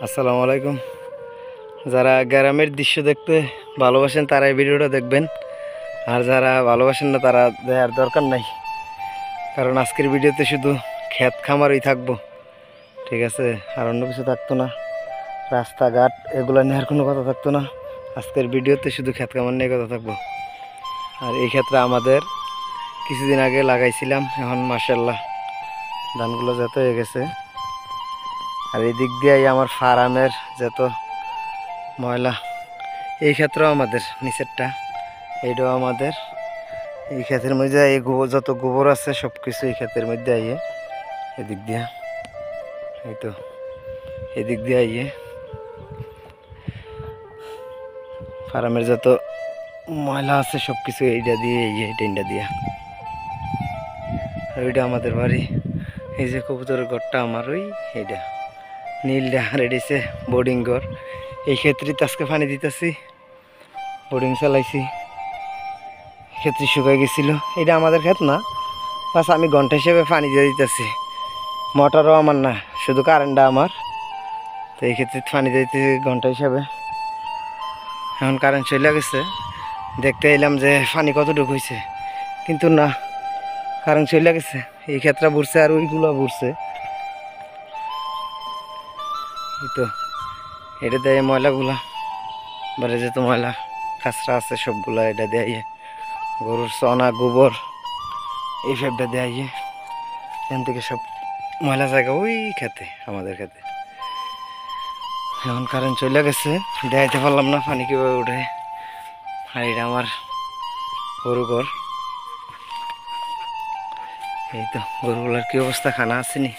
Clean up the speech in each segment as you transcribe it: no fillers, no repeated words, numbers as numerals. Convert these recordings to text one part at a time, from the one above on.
আসসালামু আলাইকুম। যারা গ্রামের দৃশ্য দেখতে ভালোবাসেন তারা এই ভিডিওটা দেখবেন, আর যারা ভালোবাসেন না তারা দেখার দরকার নাই, কারণ আজকের ভিডিওতে শুধু ক্ষেত খামারই থাকবো, ঠিক আছে? আর অন্য কিছু থাকতো না, রাস্তাঘাট এগুলো নিয়ে আর কোনো কথা থাকতো না। আজকের ভিডিওতে শুধু ক্ষেত খামার নিয়ে কথা থাকবো। আর এই ক্ষেত্রে আমাদের কিছুদিন আগে লাগাইছিলাম, এখন মাশাআল্লাহ ধানগুলো যত হয়ে গেছে। আর এই দিক দিয়ে আমার ফার্মের যত ময়লা, এই ক্ষেত্রেও আমাদের নিচেরটা, এইটাও আমাদের। এই ক্ষেতের মধ্যে এই গোবর, যত গোবর আছে সব কিছু এই ক্ষেতের মধ্যে আইয়ে এদিক দিয়ে, এই তো এদিক দিয়ে আইয়ে ফার্মের যত ময়লা আছে সব কিছু এইটা দিয়ে এই টেনটা দিয়া। আর ওইটা আমাদের বাড়ি। এই যে কবুতরের ঘরটা আমার, ওই এইটা নীলটা, আর এডিছে বোর্ডিং ঘর। এই ক্ষেত্রে আজকে পানি দিতেছি, বোর্ডিং চালাইছি, ক্ষেত্রে শুকাই গেছিল। এটা আমাদের ক্ষেত না, বাস আমি ঘন্টা হিসেবে পানি দিয়ে দিতেছি। মোটরও আমার না, শুধু কারেন্টটা আমার। তো এই ক্ষেত্রে পানি দিয়ে দিতেছি ঘন্টা হিসাবে। এখন কারেন্ট চলে গেছে, দেখতে এলাম যে পানি কতটুকু হয়েছে, কিন্তু না, কারেন্ট চলে গেছে। এই ক্ষেত্রে বুড়ছে আর ওইগুলো বুড়ছে। এই তো এটা দেয় ময়লাগুলা, বাড়ি যেত ময়লা কাঁচরা আছে সবগুলা এটা দেয়। গরুর চনা গোবর এই সবটা দেয়। এখান থেকে সব ময়লা জায়গা ওই খেতে, আমাদের খেতে। এখন কারেন্ট চলে গেছে, দেখাইতে পারলাম না পানি কীভাবে উঠে। আর এটা আমার গরু ঘর। এই তো গরুগুলার কি অবস্থা, খানা আসেনি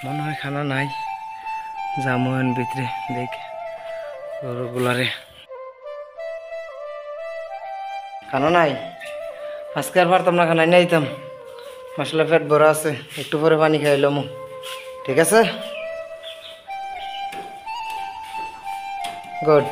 মনে হয়, খানা নাই। জামুন ভিতরে দেখে গরুগুলারে খানা নাই। আজকে আর পারতাম না, খানাই নাই দিতাম। মশলা পেট ভরা আছে, একটু পরে পানি খাইলাম, ঠিক আছে? গুড।